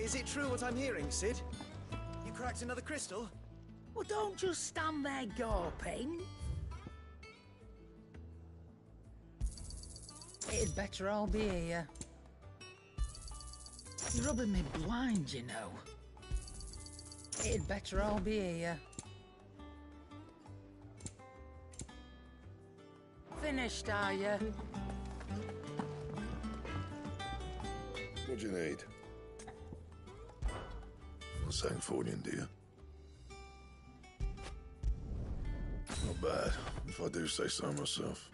Is it true what I'm hearing, Sid? You cracked another crystal? Well, don't just stand there gawping. It'd better all be here. You're rubbing me blind, you know. It'd better all be here. Finished, are you? What do you need? Not saying Fordian, do you? Not bad, if I do say so myself.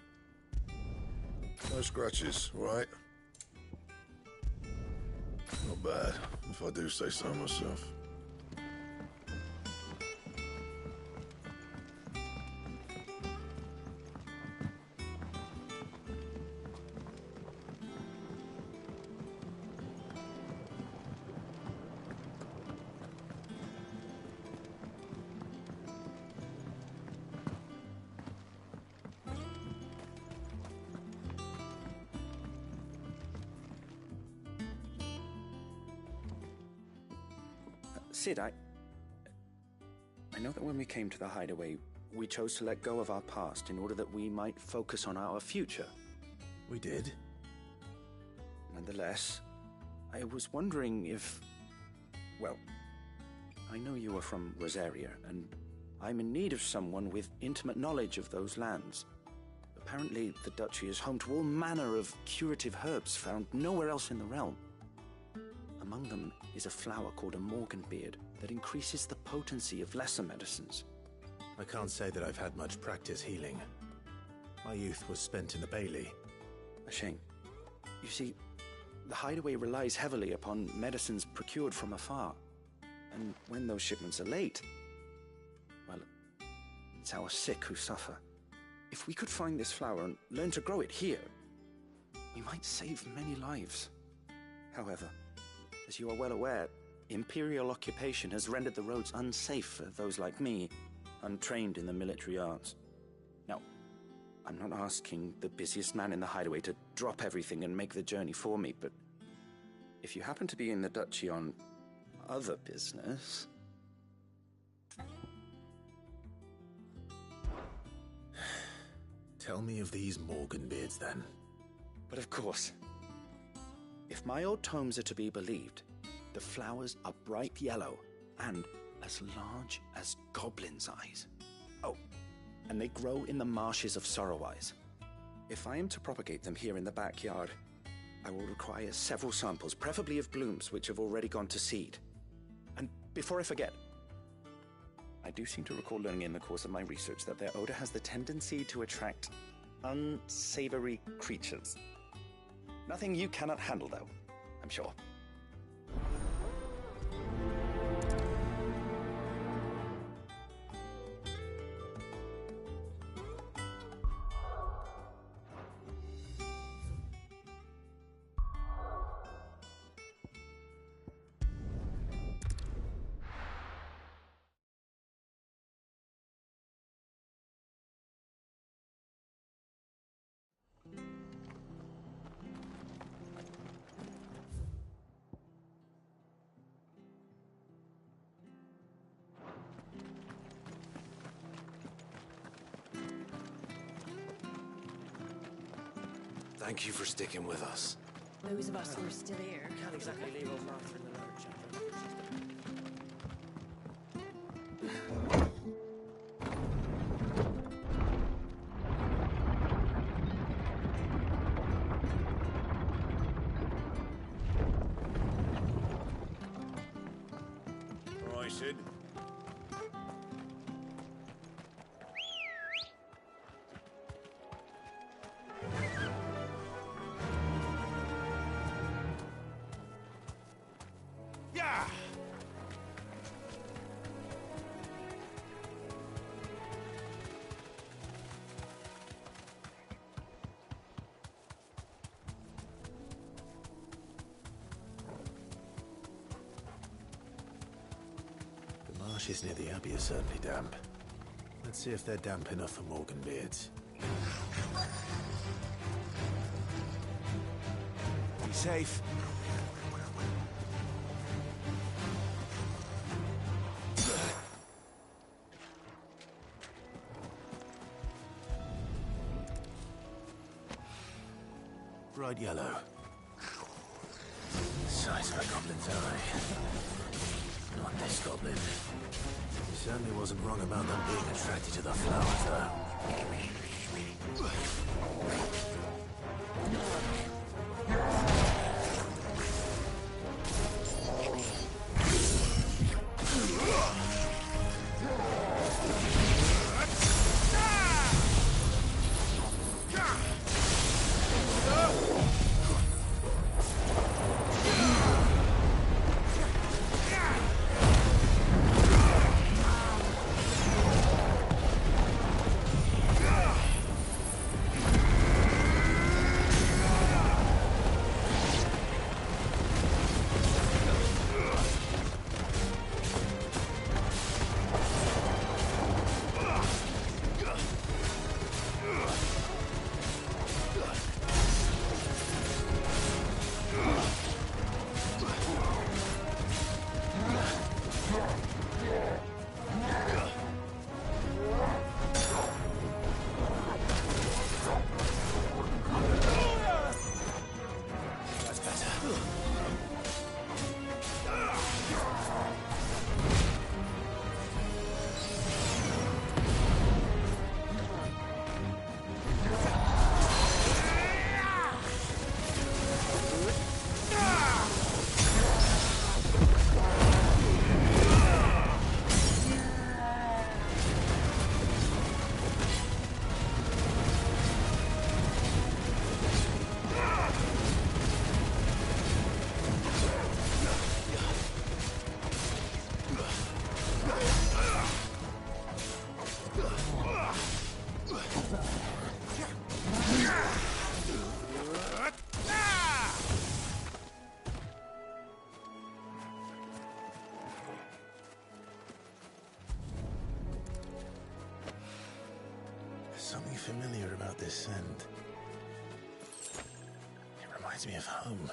No scratches, right? Not bad, if I do say so myself. Sid, I know that when we came to the hideaway, we chose to let go of our past in order that we might focus on our future. We did. Nonetheless, I was wondering if... Well, I know you are from Rosaria, and I'm in need of someone with intimate knowledge of those lands. Apparently, the duchy is home to all manner of curative herbs found nowhere else in the realm. Among them is a flower called a morganbeard that increases the potency of lesser medicines. I can't say that I've had much practice healing. My youth was spent in the Bailey. A shame. You see, the hideaway relies heavily upon medicines procured from afar. And when those shipments are late, well, it's our sick who suffer. If we could find this flower and learn to grow it here, we might save many lives. However, as you are well aware, Imperial occupation has rendered the roads unsafe for those like me, untrained in the military arts. Now, I'm not asking the busiest man in the hideaway to drop everything and make the journey for me, but if you happen to be in the duchy on other business... Tell me of these morganbeards, then. But of course. If my old tomes are to be believed, the flowers are bright yellow and as large as goblins' eyes. Oh, and they grow in the marshes of Sorrowwise. If I am to propagate them here in the backyard, I will require several samples, preferably of blooms which have already gone to seed. And before I forget, I do seem to recall learning in the course of my research that their odor has the tendency to attract unsavory creatures. Nothing you cannot handle, though, I'm sure. Thank you for sticking with us. Those of us who are still here. Can't exactly leave old Martha in the lurch. All right, Sid. The marshes near the Abbey are certainly damp. Let's see if they're damp enough for morganbeards. Be safe. Bright yellow. The size of a goblin's eye. Not this goblin. He certainly wasn't wrong about them being attracted to the flowers, though. Something familiar about this scent. It reminds me of home.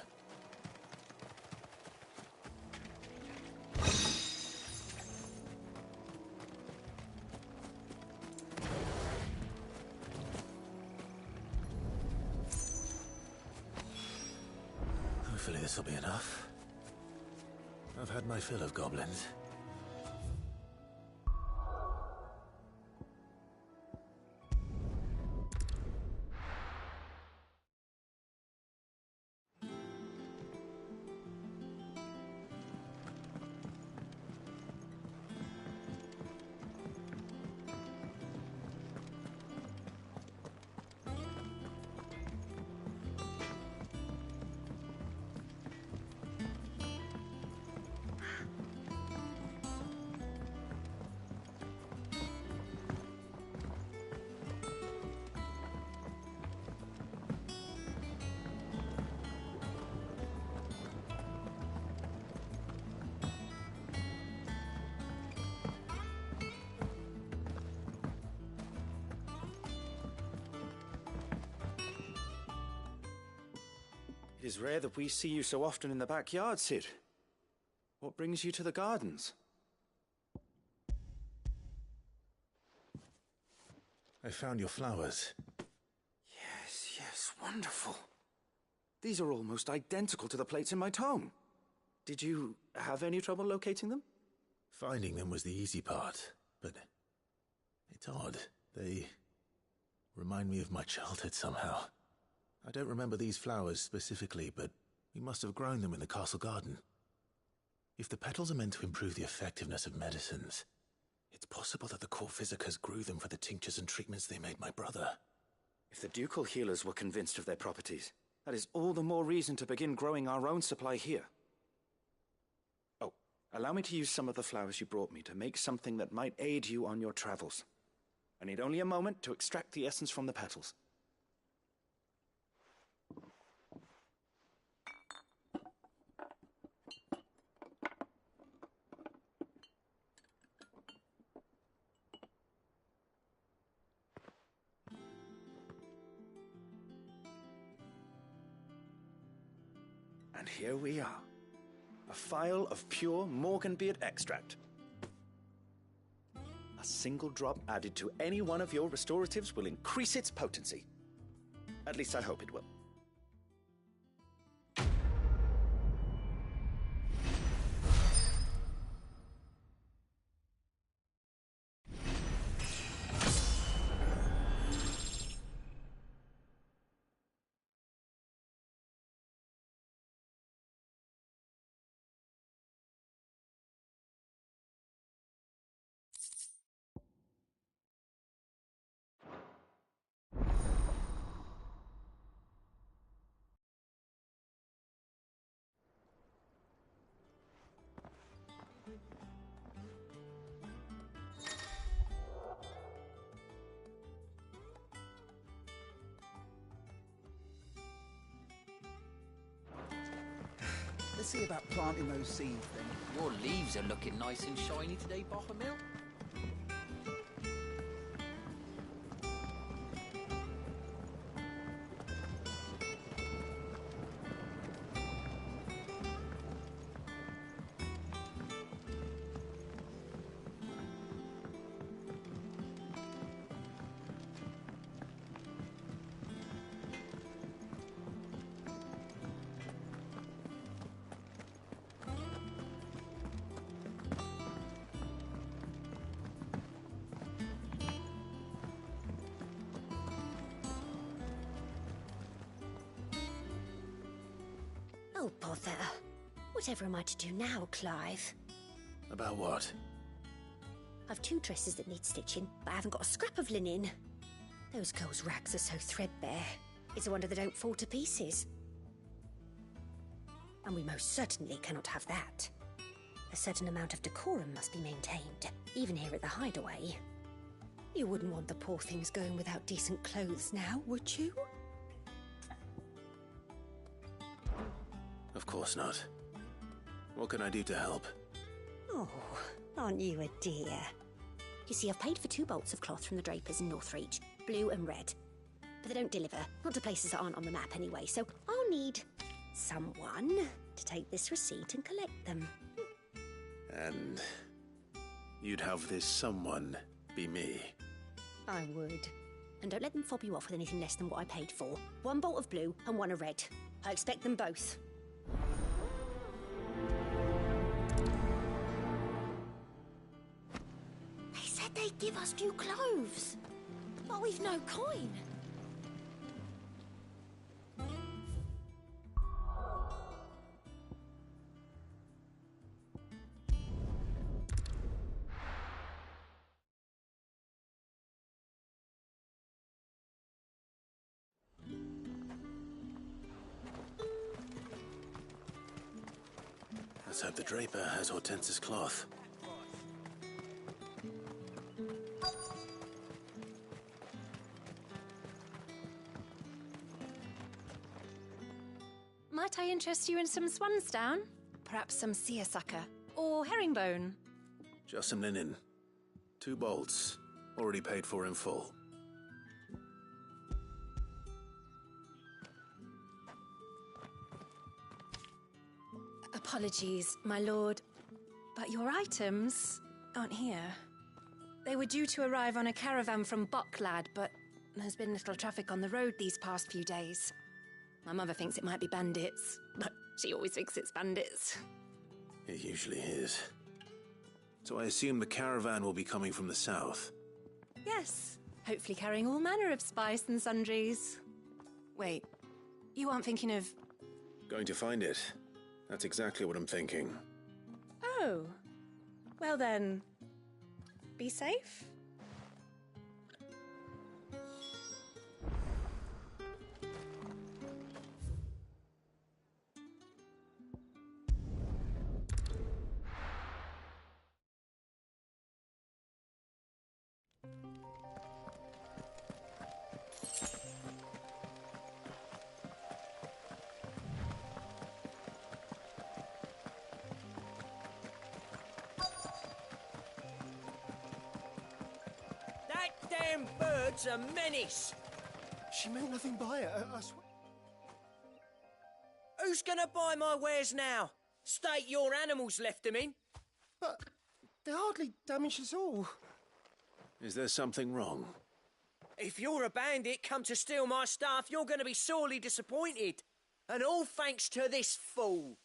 Hopefully this will be enough. I've had my fill of goblins. It is rare that we see you so often in the backyard, Cid. What brings you to the gardens? I found your flowers. Yes, wonderful. These are almost identical to the plates in my tome. Did you have any trouble locating them? Finding them was the easy part, but it's odd. They remind me of my childhood somehow. I don't remember these flowers specifically, but we must have grown them in the castle garden. If the petals are meant to improve the effectiveness of medicines, it's possible that the court visitors grew them for the tinctures and treatments they made my brother. If the ducal healers were convinced of their properties, that is all the more reason to begin growing our own supply here. Oh, allow me to use some of the flowers you brought me to make something that might aid you on your travels. I need only a moment to extract the essence from the petals. And here we are. A phial of pure Morganbeard extract. A single drop added to any one of your restoratives will increase its potency. At least I hope it will. see about planting those seeds then. Your leaves are looking nice and shiny today, Bottomil. Oh, bother. Whatever am I to do now, Clive? About what? I've 2 dresses that need stitching, but I haven't got a scrap of linen. Those girls' rags are so threadbare. It's a wonder they don't fall to pieces. And we most certainly cannot have that. A certain amount of decorum must be maintained, even here at the Hideaway. You wouldn't want the poor things going without decent clothes now, would you? Of course not. What can I do to help? Oh, aren't you a dear? You see, I've paid for 2 bolts of cloth from the drapers in Northreach, blue and red. But they don't deliver, not to places that aren't on the map anyway, so I'll need someone to take this receipt and collect them. And you'd have this someone be me? I would. And don't let them fob you off with anything less than what I paid for. 1 bolt of blue and 1 of red. I expect them both. They said they'd give us new clothes, but we've no coin. Let's hope the draper has Hortense's cloth. Might I interest you in some swansdown? Perhaps some seersucker or herringbone? Just some linen. 2 bolts. Already paid for in full. Apologies, my lord, but your items aren't here. They were due to arrive on a caravan from Bocklad, but there's been little traffic on the road these past few days. My mother thinks it might be bandits, but she always thinks it's bandits. It usually is. So I assume the caravan will be coming from the south. Yes, hopefully carrying all manner of spice and sundries. Wait, you aren't thinking of... Going to find it. That's exactly what I'm thinking. Oh, well then, be safe. Damn bird's a menace! She meant nothing by it, I swear. Who's gonna buy my wares now? State your animals left them in. But they hardly damaged us all. Is there something wrong? If you're a bandit come to steal my stuff, you're gonna be sorely disappointed. And all thanks to this fool.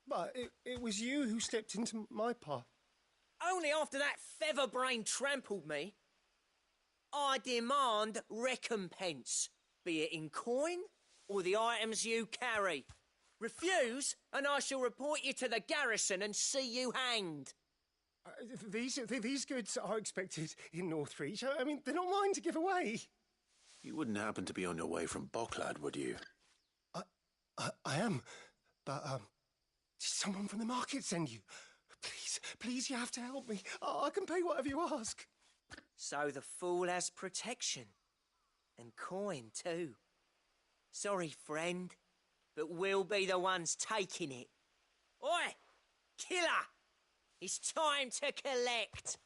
But it was you who stepped into my path. Only after that feather-brain trampled me. I demand recompense, be it in coin or the items you carry. Refuse, and I shall report you to the garrison and see you hanged. These goods are expected in Northreach. I mean, they're not mine to give away. You wouldn't happen to be on your way from Bocklad, would you? I am, but did someone from the market send you? Please, you have to help me. I can pay whatever you ask. So the fool has protection. And coin, too. Sorry, friend, but we'll be the ones taking it. Oi! Killer! It's time to collect.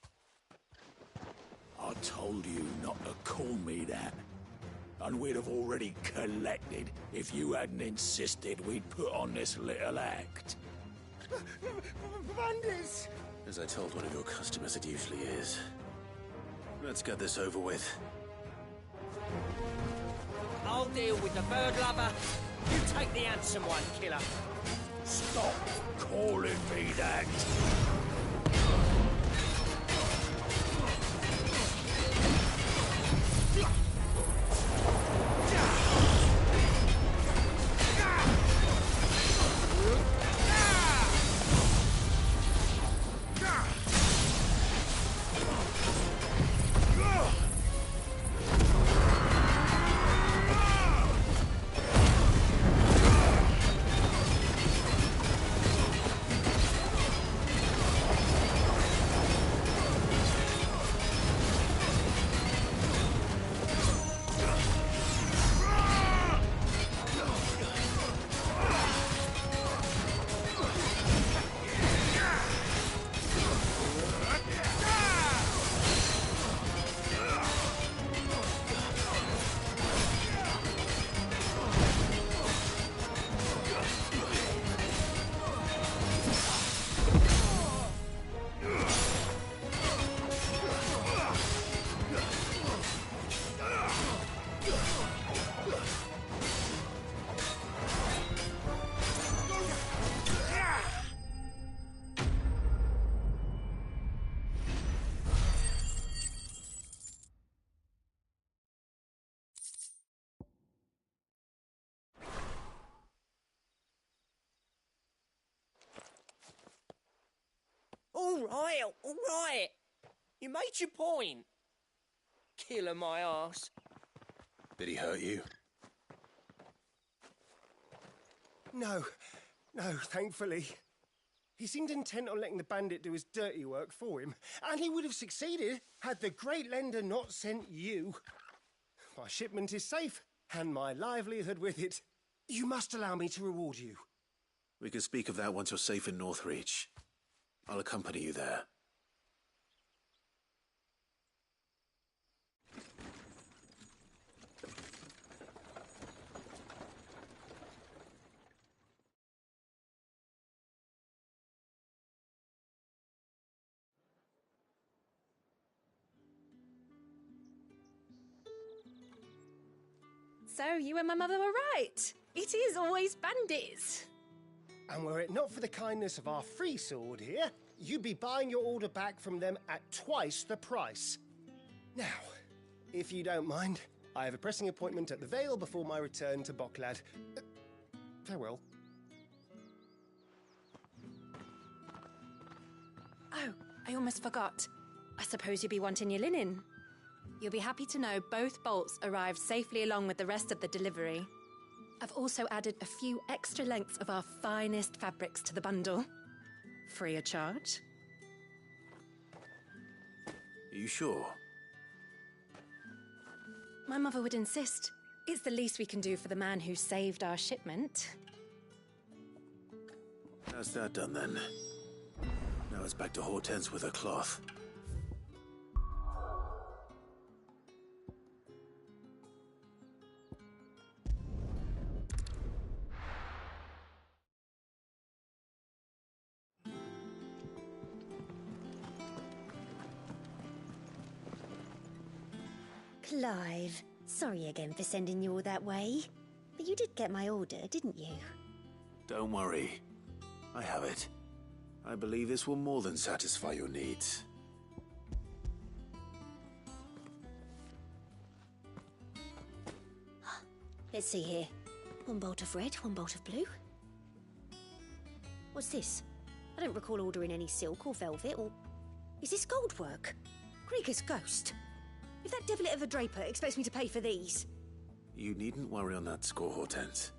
I told you not to call me that. And we'd have already collected if you hadn't insisted we'd put on this little act. Bandits! As I told one of your customers, it usually is. Let's get this over with. I'll deal with the bird lover. You take the handsome one, Killer. Stop calling me that. All right. You made your point. Killer my ass. Did he hurt you? No, thankfully. He seemed intent on letting the bandit do his dirty work for him, and he would have succeeded had the great lender not sent you. My shipment is safe, and my livelihood with it. You must allow me to reward you. We can speak of that once you're safe in Northreach. I'll accompany you there. So you and my mother were right. It is always bandits. And were it not for the kindness of our free sword here, you'd be buying your order back from them at twice the price. Now, if you don't mind, I have a pressing appointment at the Vale before my return to Bocklad. Farewell. Oh, I almost forgot. I suppose you'll be wanting your linen. You'll be happy to know both bolts arrived safely along with the rest of the delivery. I've also added a few extra lengths of our finest fabrics to the bundle. Free of charge. Are you sure? My mother would insist. It's the least we can do for the man who saved our shipment. That's that done then. Now it's back to Hortense with her cloth. Clive, sorry again for sending you all that way. But you did get my order, didn't you? Don't worry. I have it. I believe this will more than satisfy your needs. Let's see here. One bolt of red, one bolt of blue. What's this? I don't recall ordering any silk or velvet or... Is this gold work? Krieger's ghost. If that devilet of a draper expects me to pay for these... You needn't worry on that score, Hortense.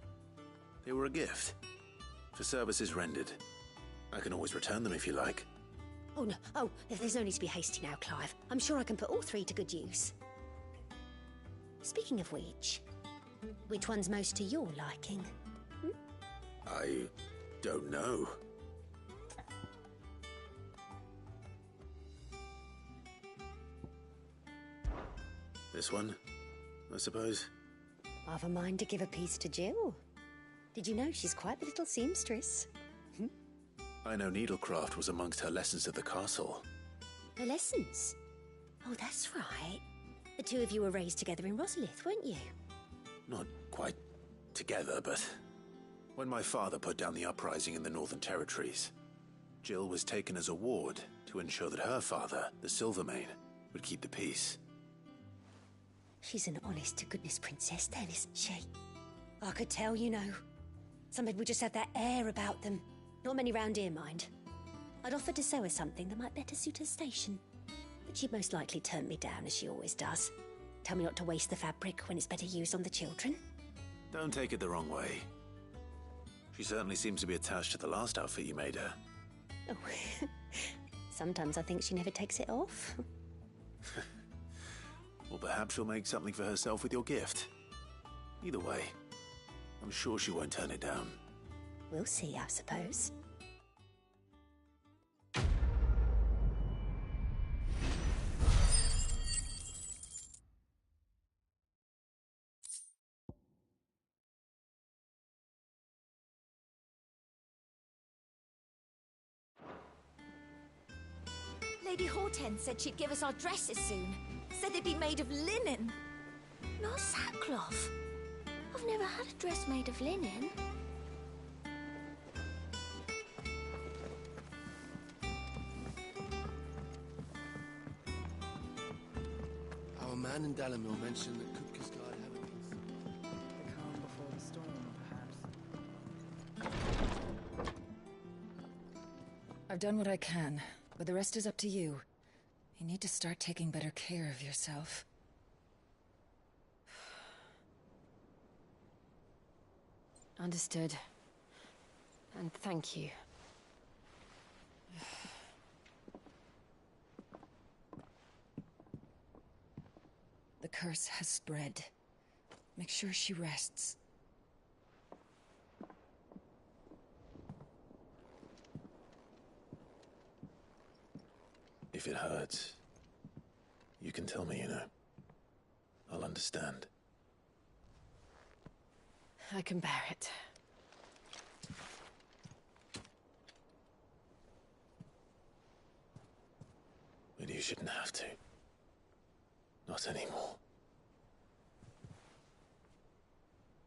They were a gift. For services rendered. I can always return them if you like. Oh, no. Oh, there's no need to be hasty now, Clive. I'm sure I can put all three to good use. Speaking of which one's most to your liking? I don't know. This one, I suppose? I've a mind to give a piece to Jill. Did you know she's quite the little seamstress? I know needlecraft was amongst her lessons at the castle. Her lessons? Oh, that's right. The two of you were raised together in Rosalith, weren't you? Not quite together, but when my father put down the uprising in the Northern Territories, Jill was taken as a ward to ensure that her father, the Silvermane, would keep the peace. She's an honest-to-goodness princess then, isn't she? I could tell, you know. Some people just have that air about them. Not many round here, mind. I'd offered to sew her something that might better suit her station. But she'd most likely turn me down, as she always does. Tell me not to waste the fabric when it's better used on the children. Don't take it the wrong way. She certainly seems to be attached to the last outfit you made her. Oh, sometimes I think she never takes it off. Or perhaps she'll make something for herself with your gift. Either way, I'm sure she won't turn it down. We'll see, I suppose. Lady Hortense said she'd give us our dresses soon. Said they'd be made of linen. Not sackcloth. I've never had a dress made of linen. Our man in Dalamil mentioned that Kupka's guard had a piece. The calm before the storm, perhaps. I've done what I can, but the rest is up to you. You need to start taking better care of yourself. Understood. And thank you. The curse has spread. Make sure she rests. If it hurts, you can tell me, you know. I'll understand. I can bear it. But you shouldn't have to. Not anymore.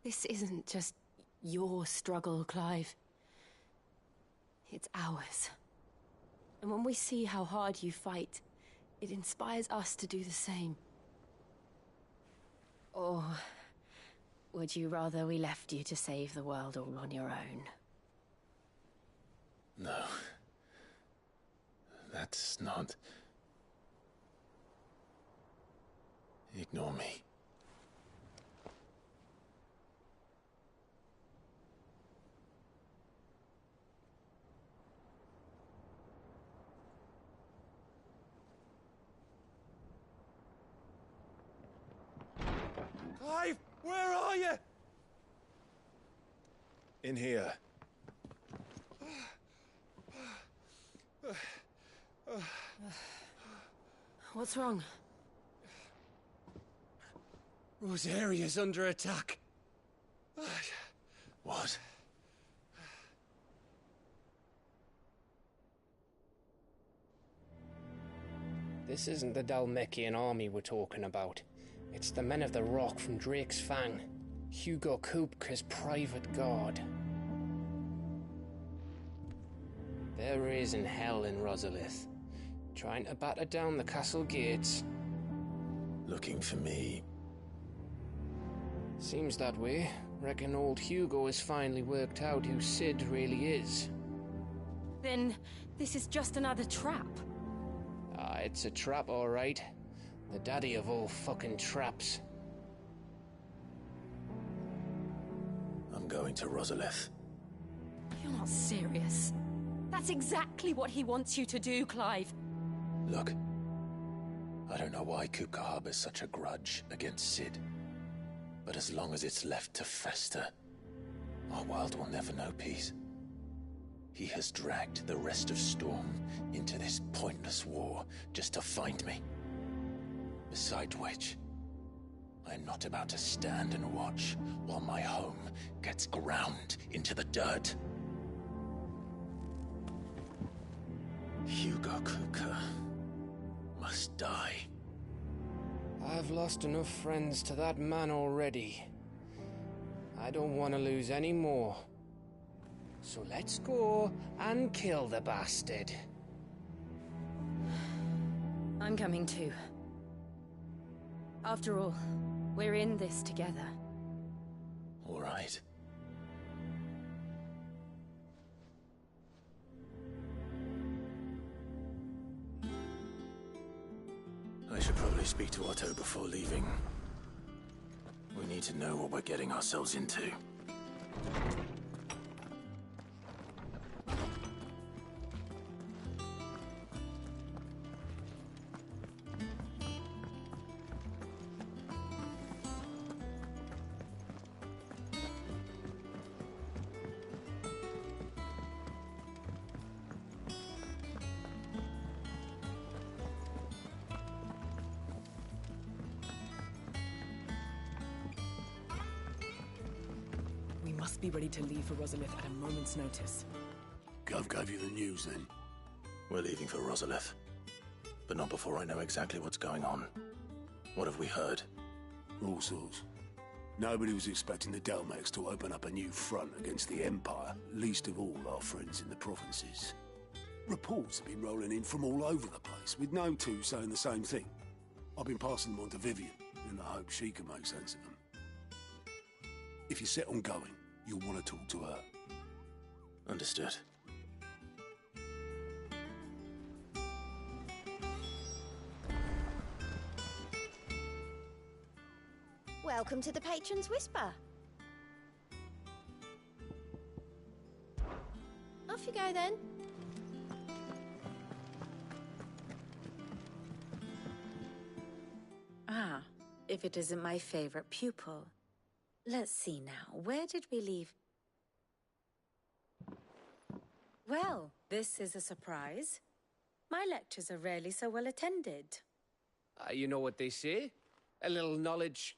This isn't just your struggle, Clive. It's ours. And when we see how hard you fight, it inspires us to do the same. Or would you rather we left you to save the world all on your own? No. That's not... Ignore me. Clive, where are you? In here. What's wrong? Rosaria's under attack. What? This isn't the Dalmekian army we're talking about. It's the men of the Rock from Drake's Fang. Hugo Kupka's private guard. They're raising hell in Rosalith, trying to batter down the castle gates. Looking for me. Seems that way. Reckon old Hugo has finally worked out who Sid really is. Then this is just another trap. Ah, it's a trap, all right. The daddy of all fucking traps. I'm going to Rosalith. You're not serious. That's exactly what he wants you to do, Clive. Look, I don't know why Kupka harbors such a grudge against Sid. But as long as it's left to fester, our world will never know peace. He has dragged the rest of Storm into this pointless war just to find me. Besides which, I'm not about to stand and watch while my home gets ground into the dirt. Hugo Kupka must die. I've lost enough friends to that man already. I don't want to lose any more. So let's go and kill the bastard. I'm coming too. After all, we're in this together. All right. I should probably speak to Otto before leaving. We need to know what we're getting ourselves into. Must be ready to leave for Rosalith at a moment's notice. Gov gave you the news then? We're leaving for Rosalith, but not before I know exactly what's going on. What have we heard? All sorts. Nobody was expecting the Dalmex to open up a new front against the Empire, least of all our friends in the provinces. Reports have been rolling in from all over the place, with no two saying the same thing. I've been passing them on to Vivian, in the hope she can make sense of them. If you're set on going, you'll want to talk to her. Understood. Welcome to the Patron's Whisper. Off you go then. Ah, if it isn't my favorite pupil. Let's see now, where did we leave? Well, this is a surprise. My lectures are rarely so well attended. You know what they say? A little knowledge,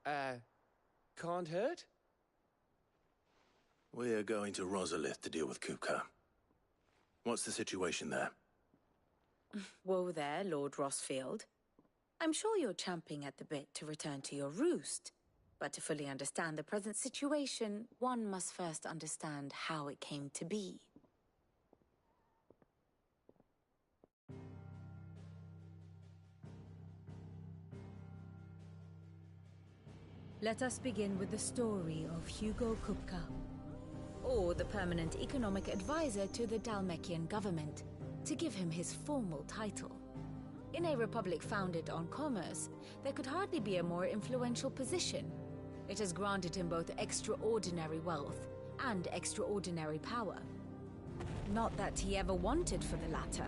can't hurt? We're going to Rosalith to deal with Kupka. What's the situation there? Whoa there, Lord Rossfield. I'm sure you're champing at the bit to return to your roost. But to fully understand the present situation, one must first understand how it came to be. Let us begin with the story of Hugo Kupka, Or the permanent economic advisor to the Dalmekian government, to give him his formal title. In a republic founded on commerce, there could hardly be a more influential position. It has granted him both extraordinary wealth and extraordinary power. Not that he ever wanted for the latter.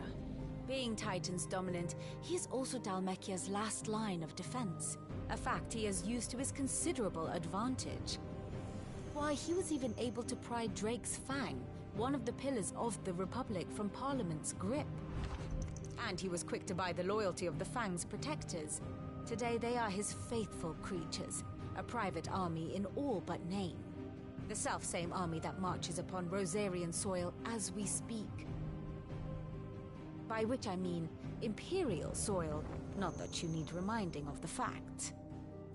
Being Titan's dominant, he is also Dalmekia's last line of defense, a fact he has used to his considerable advantage. Why, he was even able to pry Drake's Fang, one of the pillars of the Republic, from Parliament's grip. And he was quick to buy the loyalty of the Fang's protectors. Today they are his faithful creatures, a private army in all but name. The self-same army that marches upon Rosarian soil as we speak. By which I mean Imperial soil, not that you need reminding of the fact.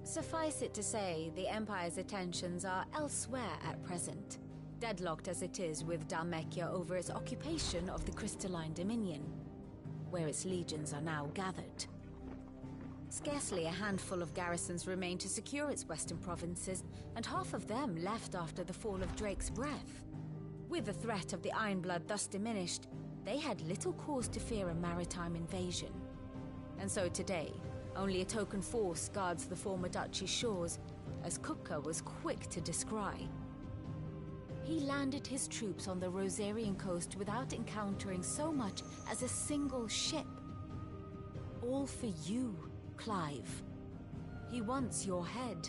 Suffice it to say, the Empire's attentions are elsewhere at present, deadlocked as it is with Dalmekia over its occupation of the Crystalline Dominion, where its legions are now gathered. Scarcely a handful of garrisons remain to secure its western provinces, and half of them left after the fall of Drake's Breath. With the threat of the Ironblood thus diminished, they had little cause to fear a maritime invasion. And so today, only a token force guards the former duchy's shores, as Kupka was quick to descry. He landed his troops on the Rosarian coast without encountering so much as a single ship. All for you, Clive. He wants your head.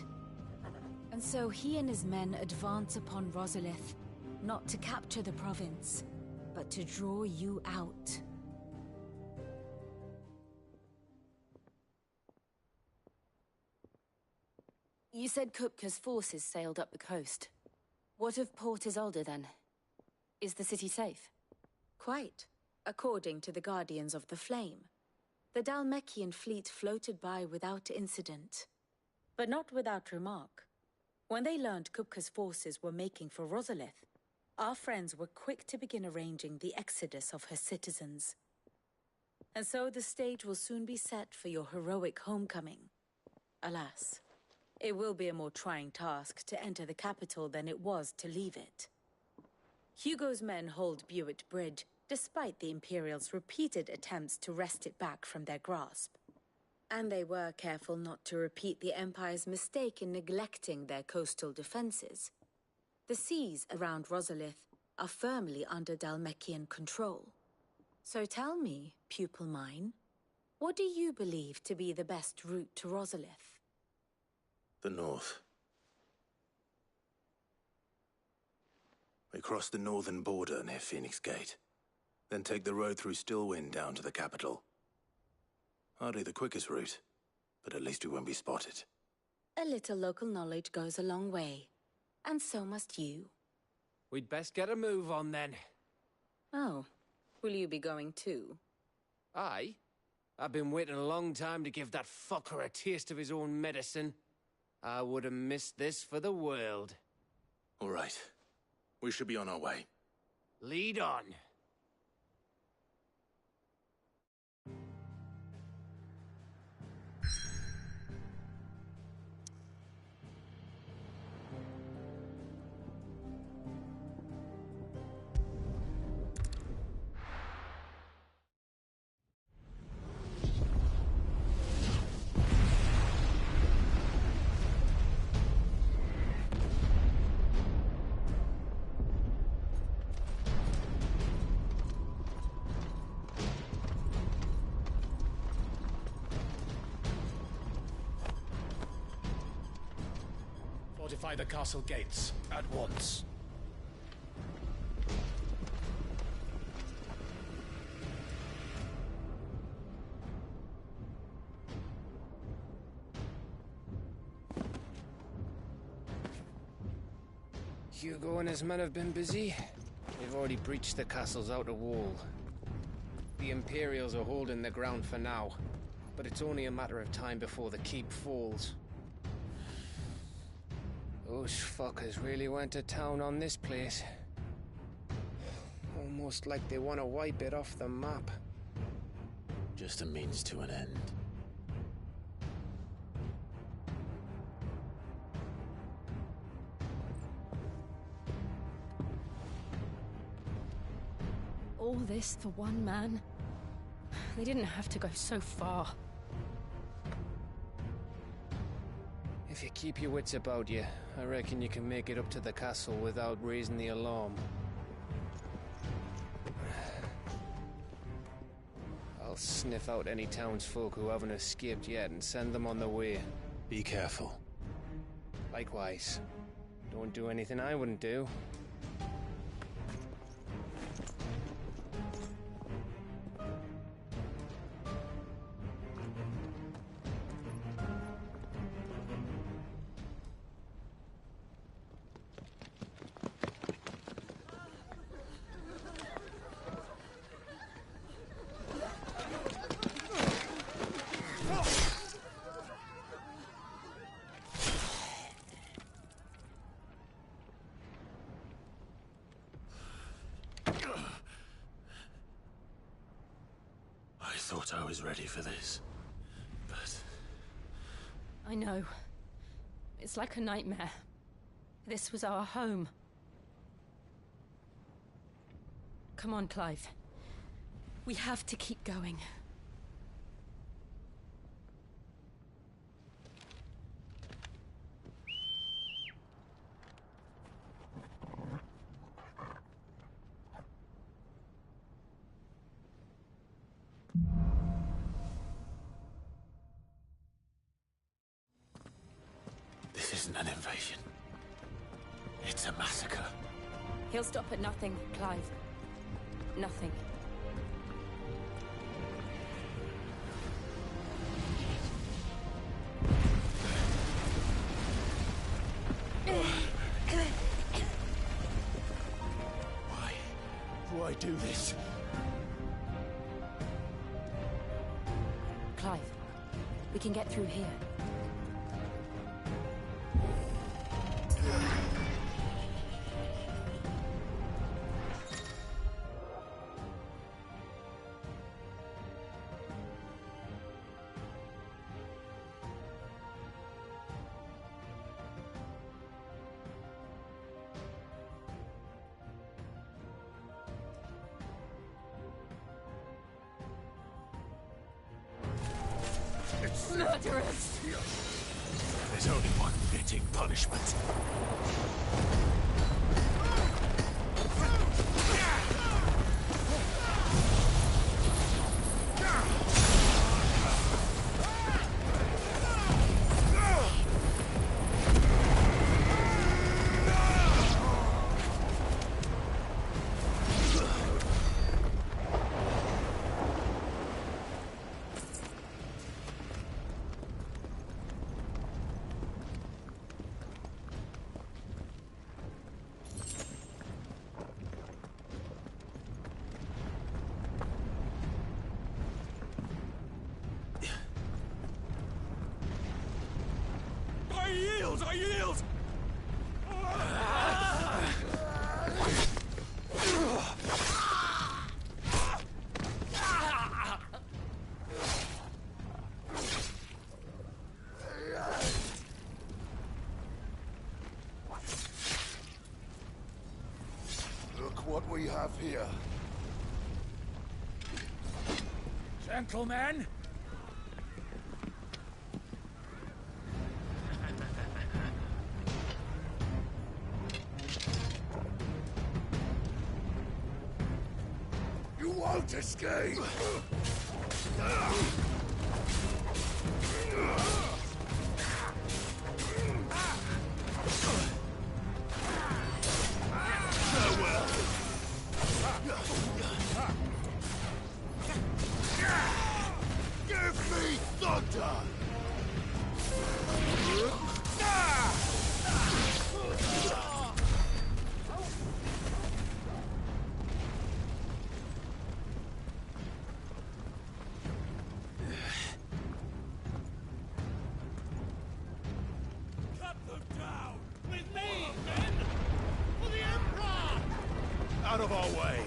And so he and his men advance upon Rosalith, not to capture the province, but to draw you out. You said Kupka's forces sailed up the coast. What of Port Isolde, then? Is the city safe? Quite, according to the Guardians of the Flame. The Dhalmekian fleet floated by without incident. But not without remark. When they learned Kupka's forces were making for Rosalith, our friends were quick to begin arranging the exodus of her citizens. And so the stage will soon be set for your heroic homecoming. Alas, it will be a more trying task to enter the capital than it was to leave it. Hugo's men hold Buet Bridge, despite the Imperials' repeated attempts to wrest it back from their grasp. And they were careful not to repeat the Empire's mistake in neglecting their coastal defenses. The seas around Rosalith are firmly under Dhalmekian control. So tell me, pupil mine, what do you believe to be the best route to Rosalith? The north. We cross the northern border near Phoenix Gate, then take the road through Stillwind down to the capital. Hardly the quickest route, but at least we won't be spotted. A little local knowledge goes a long way, and so must you. We'd best get a move on then. Oh, will you be going too? Aye. I've been waiting a long time to give that fucker a taste of his own medicine. I would have missed this for the world. All right. We should be on our way. Lead on. Fortify the castle gates, at once. Hugo and his men have been busy. They've already breached the castle's outer wall. The Imperials are holding the ground for now, but it's only a matter of time before the keep falls. Those fuckers really went to town on this place. Almost like they want to wipe it off the map. Just a means to an end. All this for one man? They didn't have to go so far. If you keep your wits about you, I reckon you can make it up to the castle without raising the alarm. I'll sniff out any townsfolk who haven't escaped yet and send them on their way. Be careful. Likewise. Don't do anything I wouldn't do. I thought I was ready for this, but... I know. It's like a nightmare. This was our home. Come on, Clive. We have to keep going. This isn't an invasion. It's a massacre. He'll stop at nothing, Clive. Nothing. I do this? Clive, we can get through here. Murderers! There's only one fitting punishment. I yield! Look what we have here. Gentlemen! You won't escape! Give me thunder! Out of our way!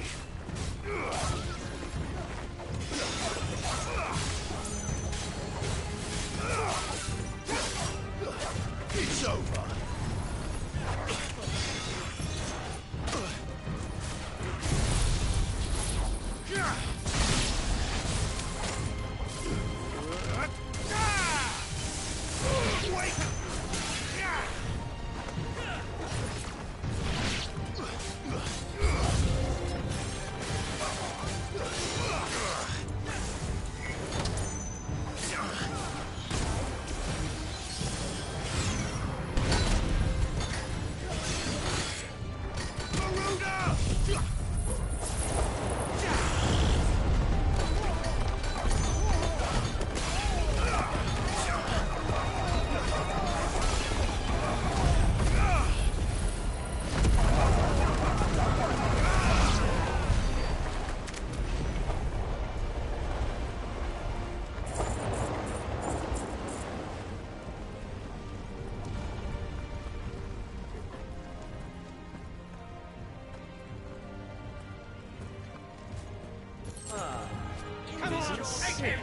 It's over! Come on, take him!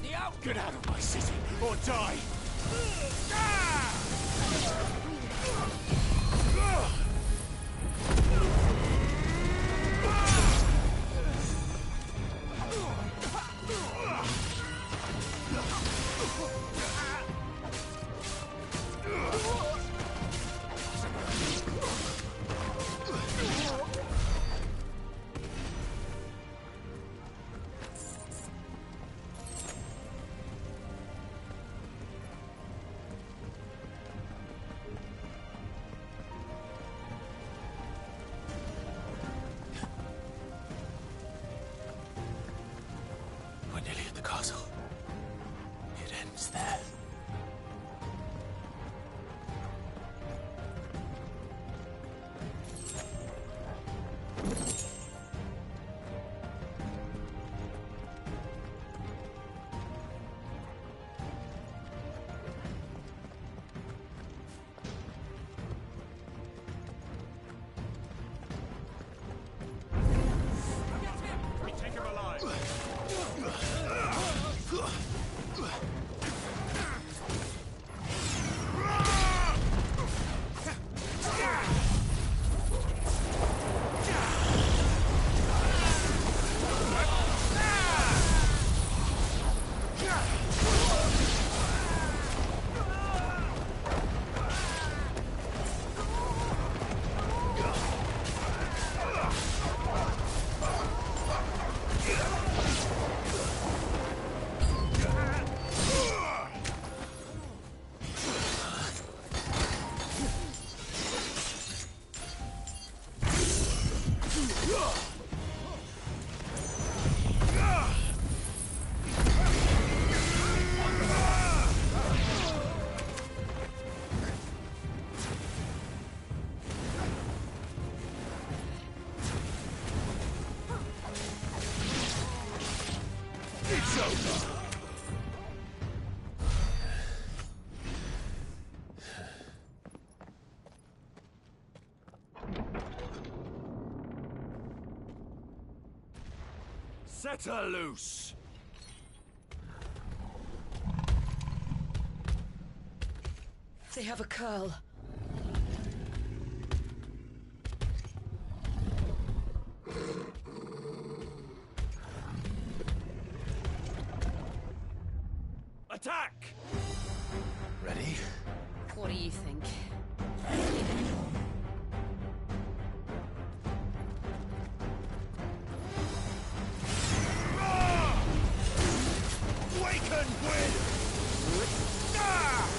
the out! Get out of my city, or die! We're nearly at the castle. It ends there. We take him alive! It's over! Set her loose! They have a curl. Attack! Ready? What do you think? Waken, Gwyn! Ah!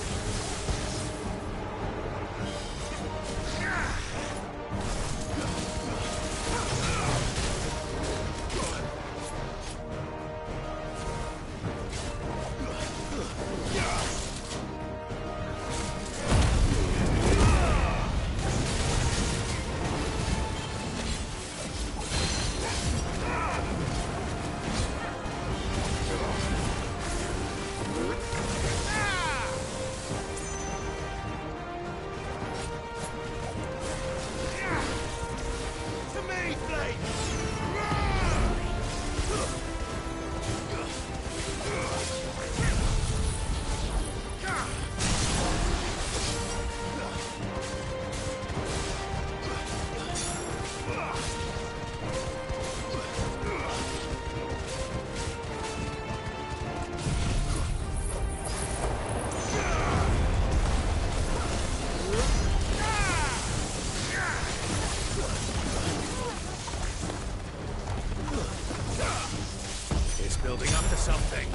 Building up to something.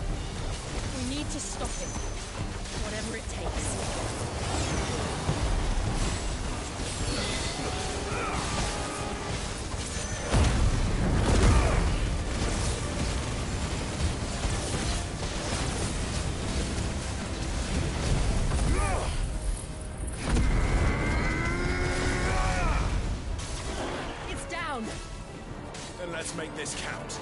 We need to stop him. Whatever it takes. It's down. Then let's make this count.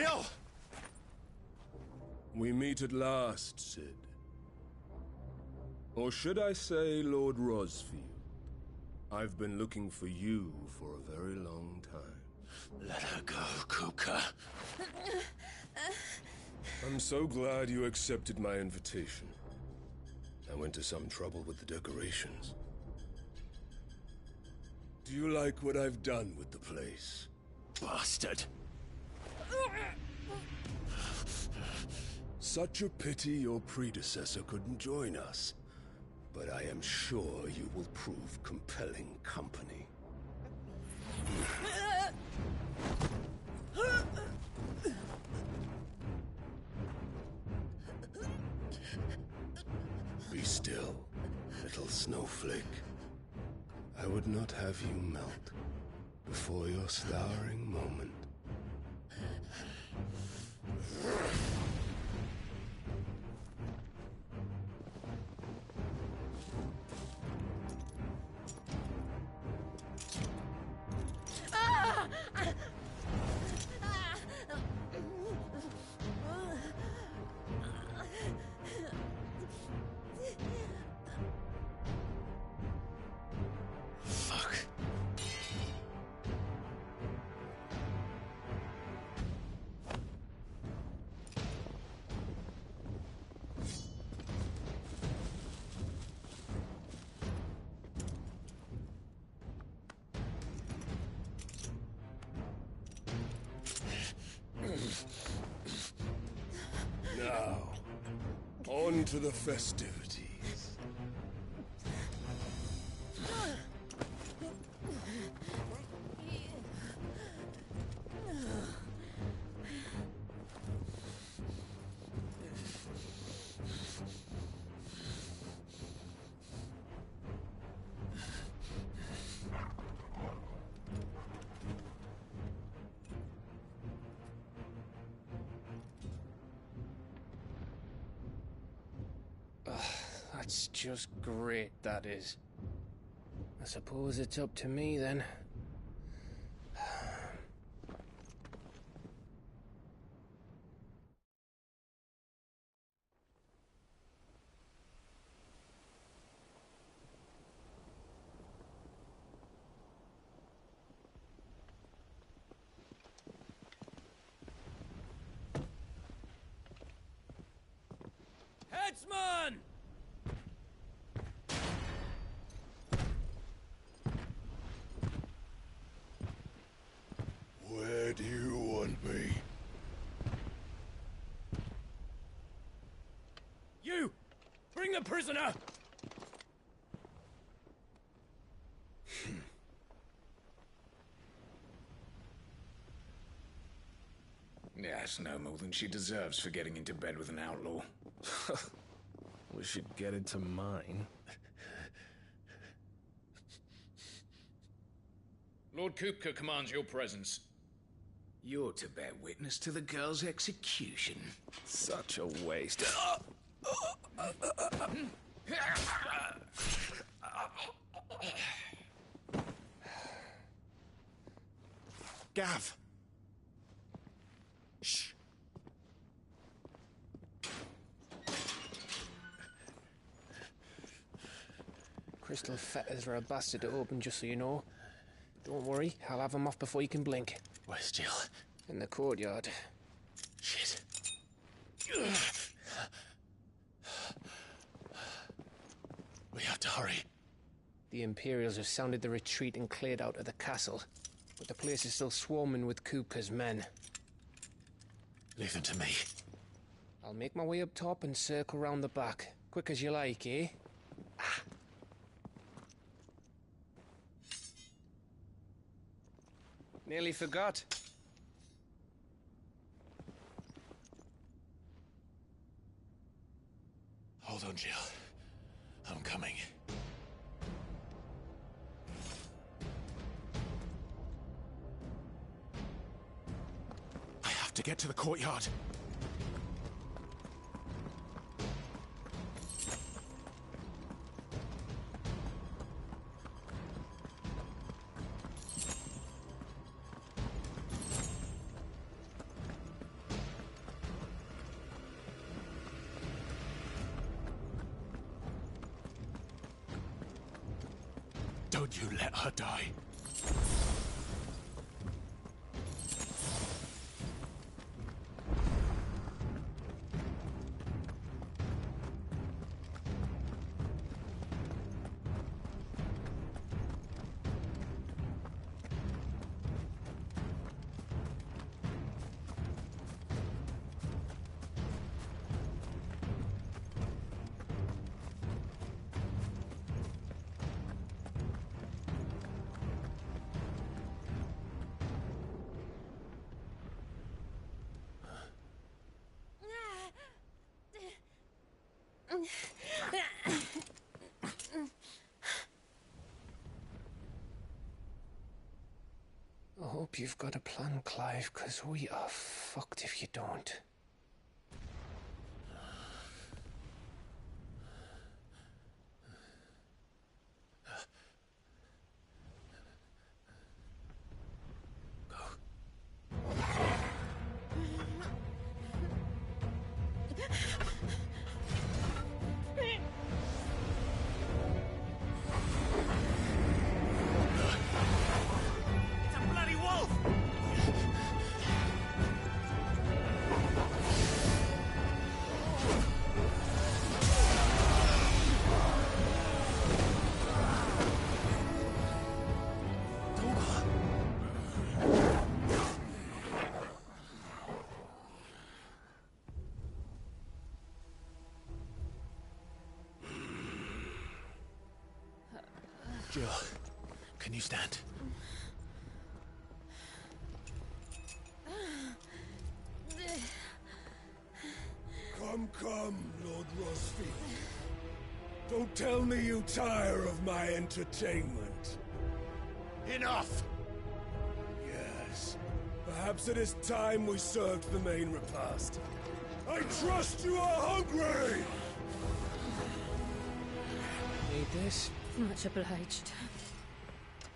Jill! We meet at last, Sid. Or should I say, Lord Rosfield? I've been looking for you for a very long time. Let her go, Kupka. I'm so glad you accepted my invitation. I went to some trouble with the decorations. Do you like what I've done with the place? Bastard! Such a pity your predecessor couldn't join us. But I am sure you will prove compelling company. Be still, little snowflake. I would not have you melt before your starring moment. Now, on to the festivities. That's just great, that is. I suppose it's up to me, then. Headsman! Where do you want me? You! Bring the prisoner! Yes, no more than she deserves for getting into bed with an outlaw. We should get into mine. Lord Kupka commands your presence. You're to bear witness to the girl's execution. Such a waste. Gav! Shh! Crystal fetters are a bastard to open, just so you know. Don't worry, I'll have them off before you can blink. Where's Jill? In the courtyard. Shit. We have to hurry. The Imperials have sounded the retreat and cleared out of the castle, but the place is still swarming with Kupka's men. Leave them to me. I'll make my way up top and circle round the back. Quick as you like, eh? Nearly forgot. Hold on, Jill. I'm coming. I have to get to the courtyard. could you let her die? I hope you've got a plan, Clive, because we are fucked if you don't. Jill, can you stand? Come, Lord Rosfield. Don't tell me you tire of my entertainment. Enough! Yes. Perhaps it is time we served the main repast. I trust you are hungry! Need this? Much obliged.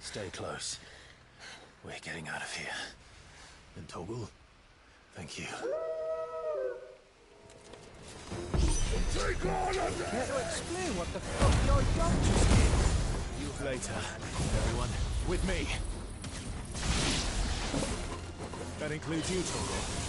Stay close. We're getting out of here. And Toggle, thank you. Take on Care to explain what the fuck your job just did? You later, everyone. With me. That includes you, Toggle.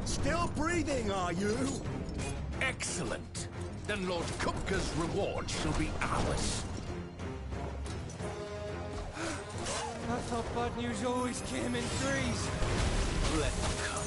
Still breathing, are you? Excellent. Then Lord Kupka's reward shall be ours. I thought bad news always came in threes. Let them come.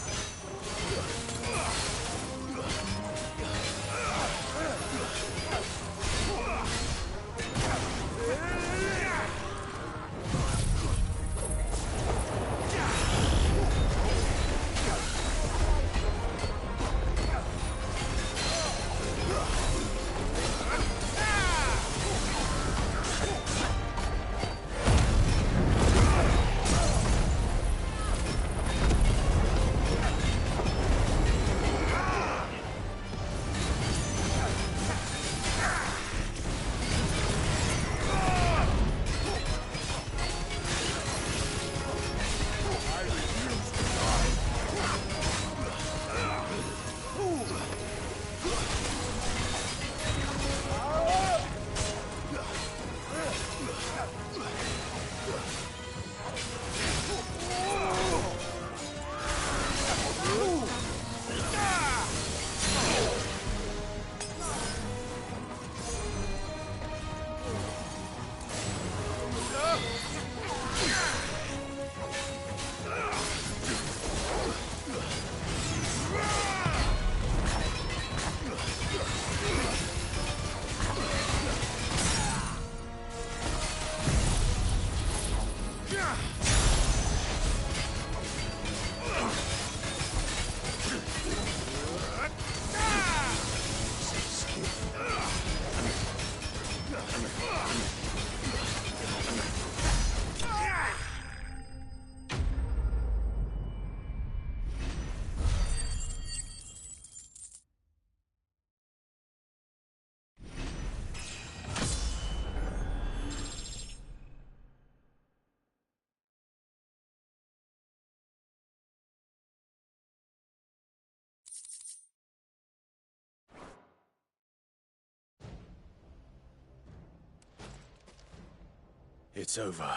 It's over.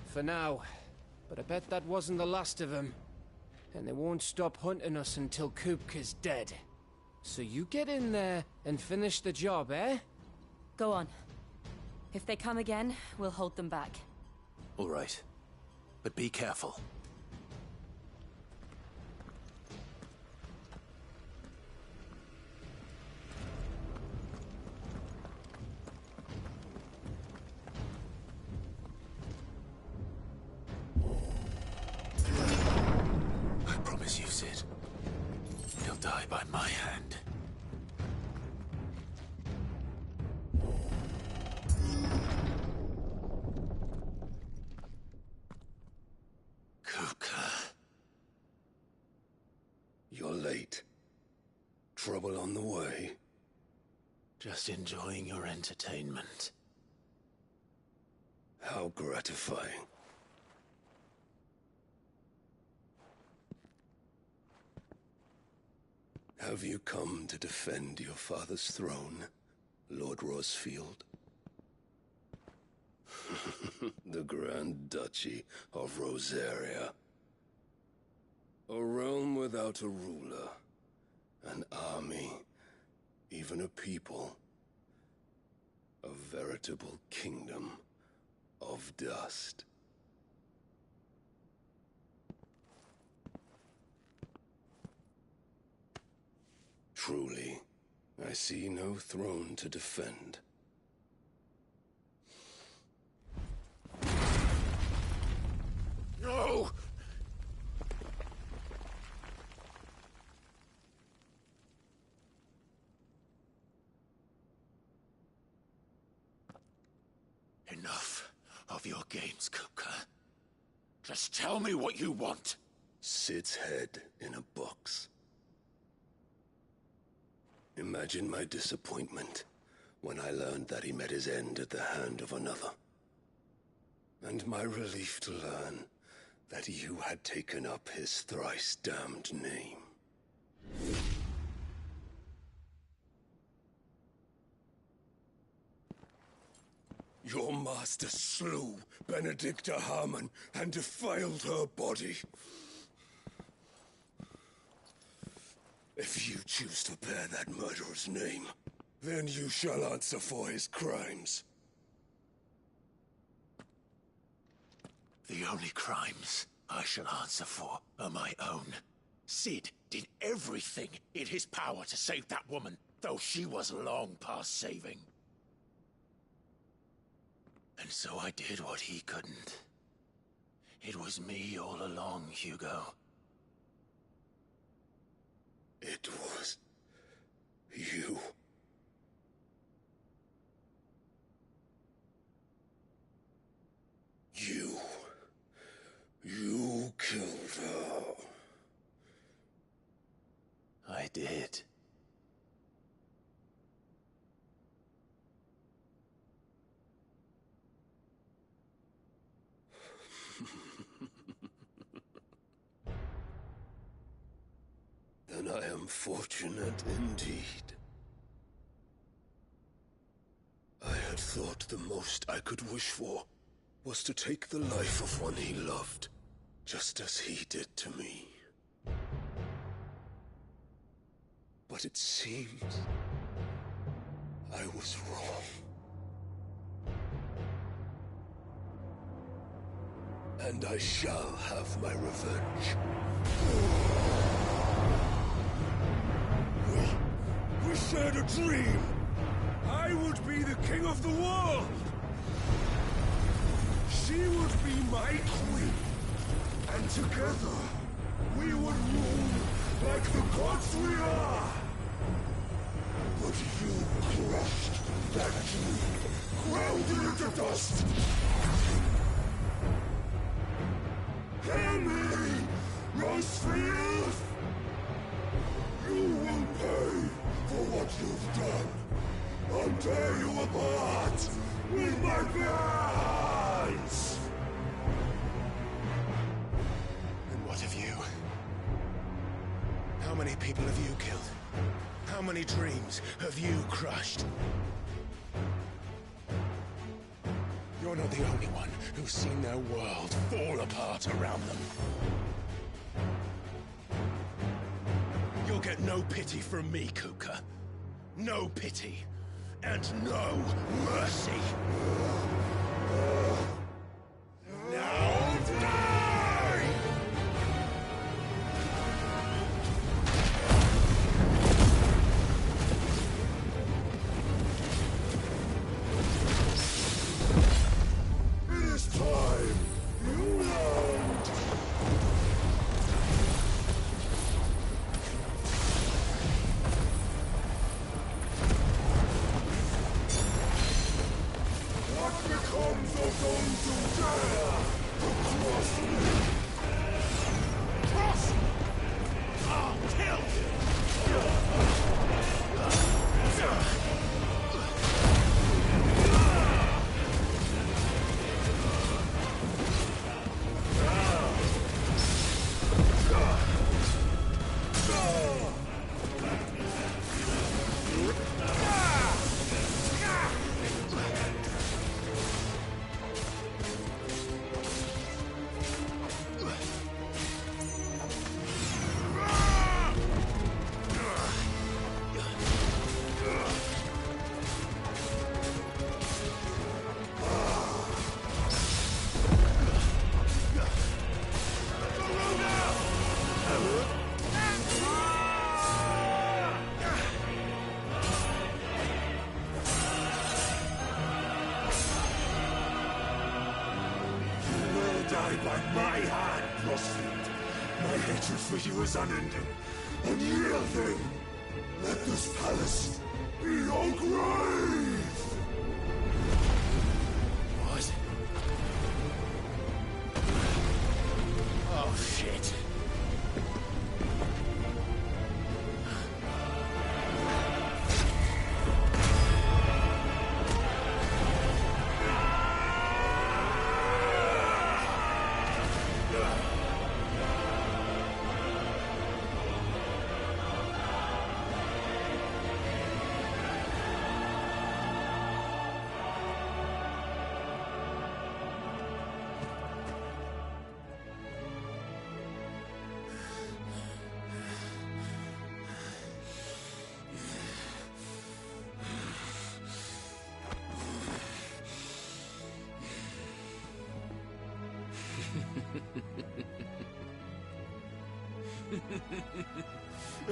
For now. But I bet that wasn't the last of them. And they won't stop hunting us until Kupka's dead. So you get in there and finish the job, eh? Go on. If they come again, we'll hold them back. All right. But be careful. I promise you, Sid. He'll die by my hand. You're late. Trouble on the way. Just enjoying your entertainment. How gratifying. Have you come to defend your father's throne, Lord Rosfield? The Grand Duchy of Rosaria. A realm without a ruler, an army, even a people. A veritable kingdom of dust. Truly, I see no throne to defend. No! Enough of your games, Kupka. Just tell me what you want. Sid's head in a box. Imagine my disappointment when I learned that he met his end at the hand of another. And my relief to learn that you had taken up his thrice-damned name. Your master slew Benedicta Harmon and defiled her body. If you choose to bear that murderer's name, then you shall answer for his crimes. The only crimes I shall answer for are my own. Sid did everything in his power to save that woman, though she was long past saving. And so I did what he couldn't. It was me all along, Hugo. It was you. You killed her. I did. Then I am fortunate indeed. I had thought the most I could wish for was to take the life of one he loved, just as he did to me. But it seems I was wrong. And I shall have my revenge. We shared a dream! I would be the king of the world! She would be my queen! And together, we would rule like the gods we are! But you crushed that dream, ground it into dust! Hear me, Rosefield! You will pay for what you've done. I'll tear you apart with my bare hands! And what of you? How many people have you killed? How many dreams have you crushed? You're not the only one who's seen their world fall apart around them. You'll get no pity from me, Kupka. No pity. And no mercy. Now die! It is time you learned. What becomes of those who dare to cross me? Cross! I'll kill By my hand, Frostfield. My hatred for you is unending, unyielding. Let this palace be your grave! What? Oh, shit.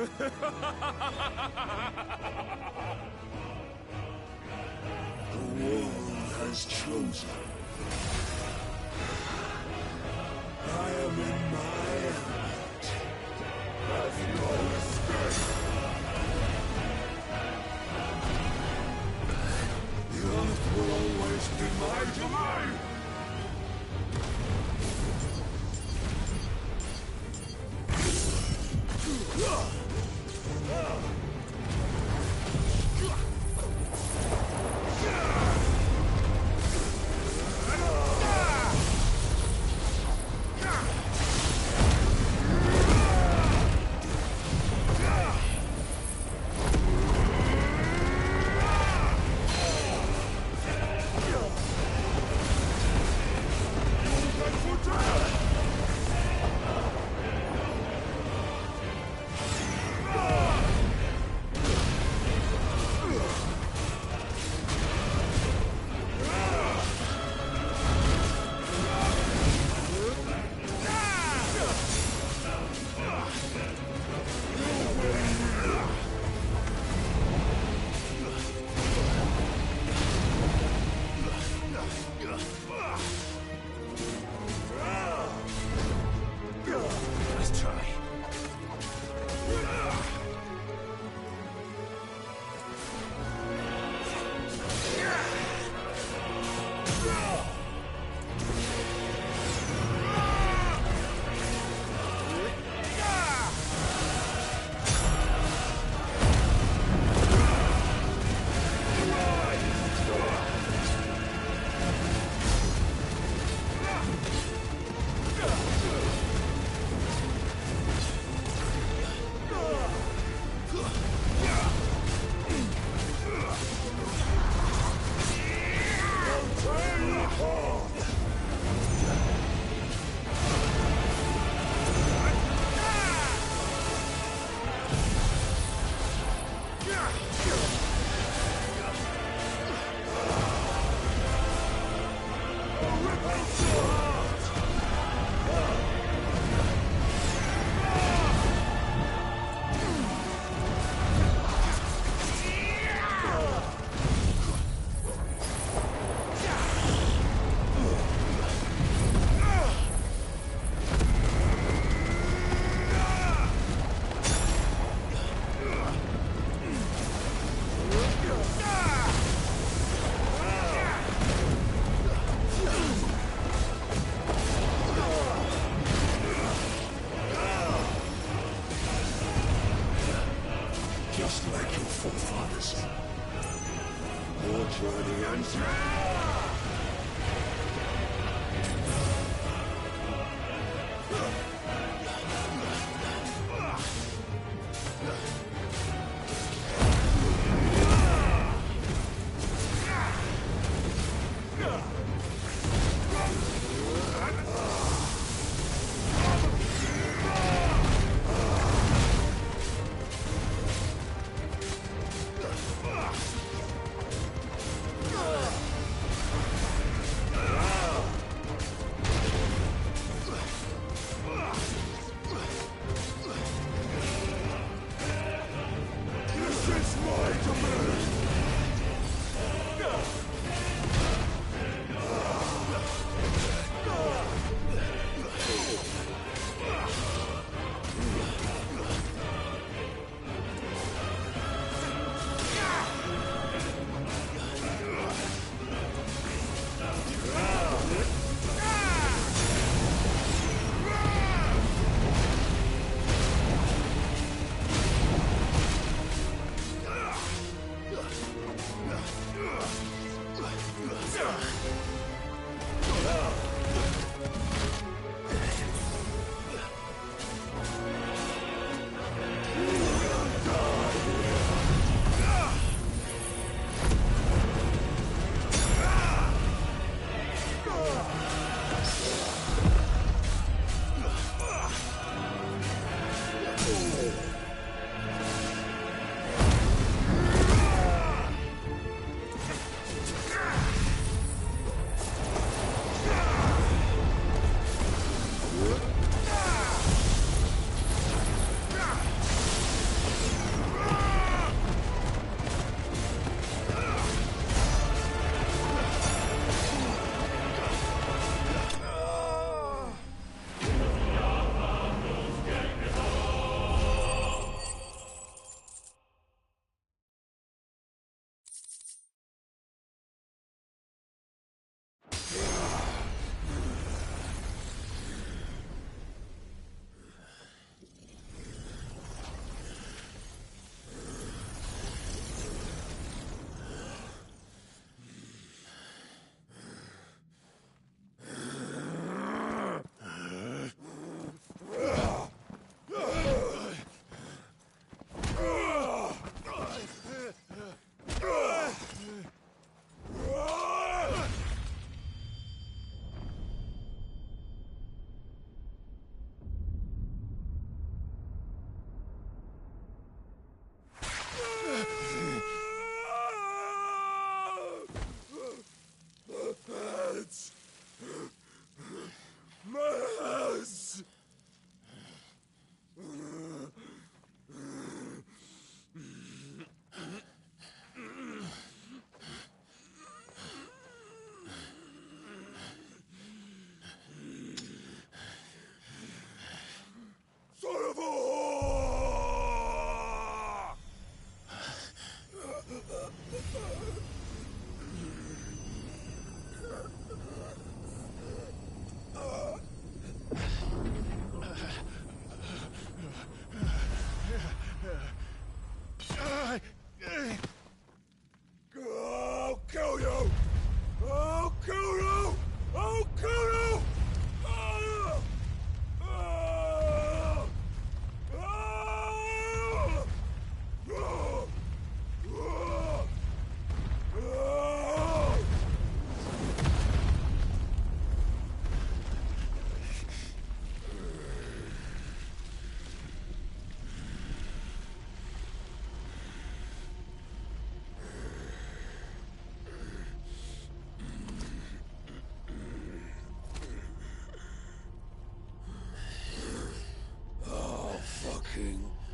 The world has chosen. I am in my element. Have no escape. The earth will always be my domain.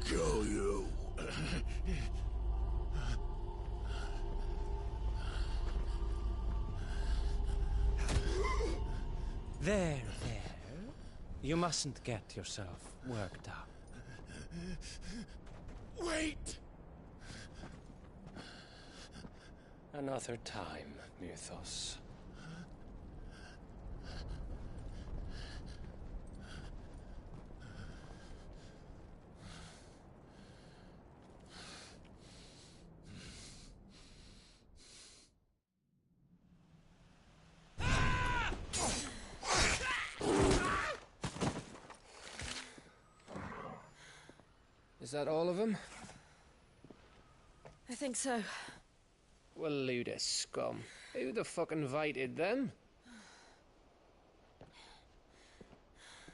Kill you. There. You mustn't get yourself worked up. Wait! Another time, Mythos. Is that all of them? I think so. Well, load of scum. Who the fuck invited them?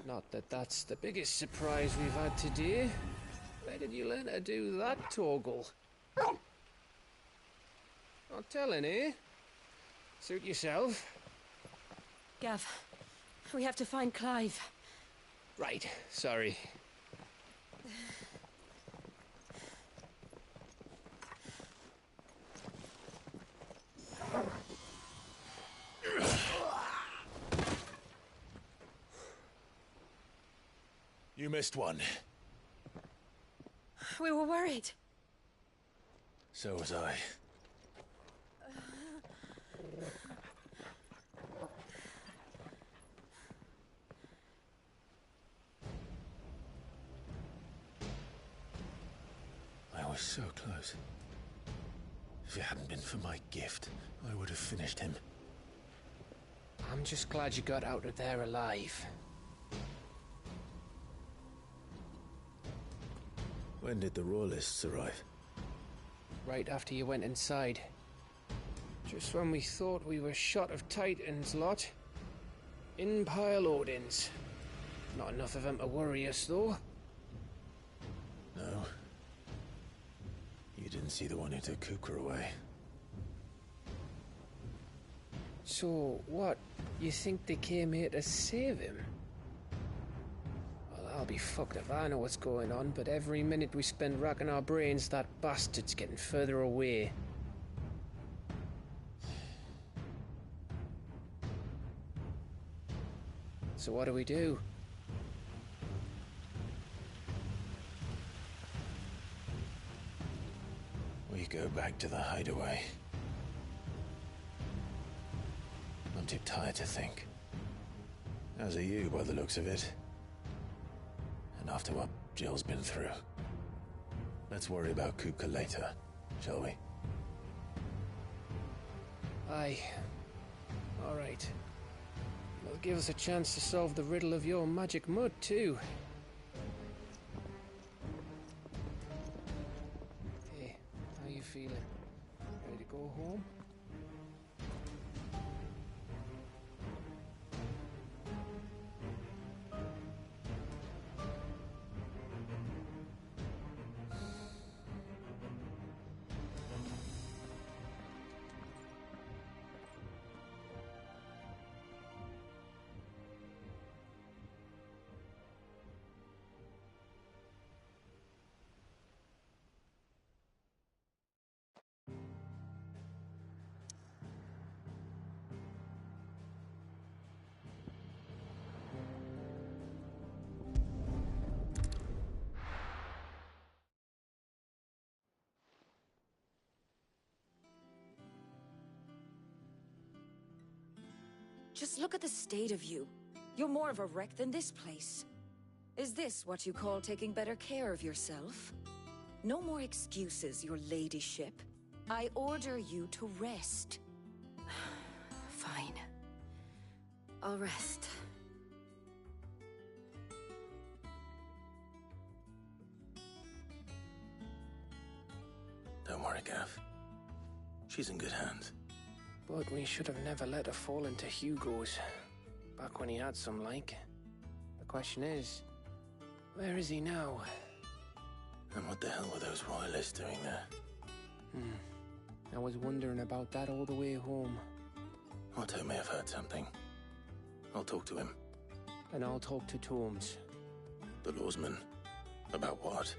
Not that that's the biggest surprise we've had today. Where did you learn to do that, Torgal? Not telling, eh? Suit yourself. Gav, we have to find Clive. Right, sorry. You missed one. We were worried. So was I. I was so close. If it hadn't been for my gift, I would have finished him. I'm just glad you got out of there alive. When did the Royalists arrive? Right after you went inside. Just when we thought we were shot of Titans lot. In pile Odins. Not enough of them to worry us, though. No. You didn't see the one who took Kupka away. So, what? You think they came here to save him? Well, I'll be fucked if I know what's going on, but every minute we spend racking our brains, that bastard's getting further away. So what do we do? We go back to the hideaway. I'm too tired to think. As are you, by the looks of it. And after what Jill's been through. Let's worry about Kupka later, shall we? Aye. All right. It'll give us a chance to solve the riddle of your magic mud, too. Hey, how you feeling? Ready to go home? Just look at the state of you. You're more of a wreck than this place. Is this what you call taking better care of yourself? No more excuses, your ladyship. I order you to rest. Fine. I'll rest. Don't worry, Gav. She's in good hands. But we should have never let her fall into Hugo's. Back when he had some like. The question is, where is he now? And what the hell were those royalists doing there? I was wondering about that all the way home. Otto may have heard something. I'll talk to him. And I'll talk to Tomes. The lawsman. About what?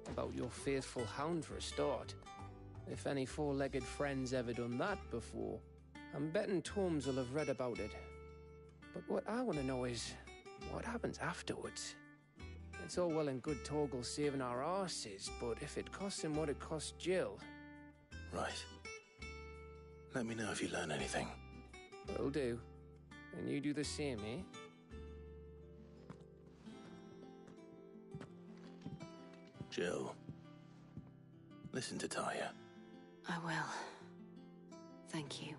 About your faithful hound for a start. If any four-legged friend's ever done that before, I'm betting Tomes will have read about it. But what I want to know is, what happens afterwards? It's all well and good Torgal saving our arses, but if it costs him what it cost Jill... Right. Let me know if you learn anything. Will do. And you do the same, eh? Jill. Listen to Talia. I will. Thank you.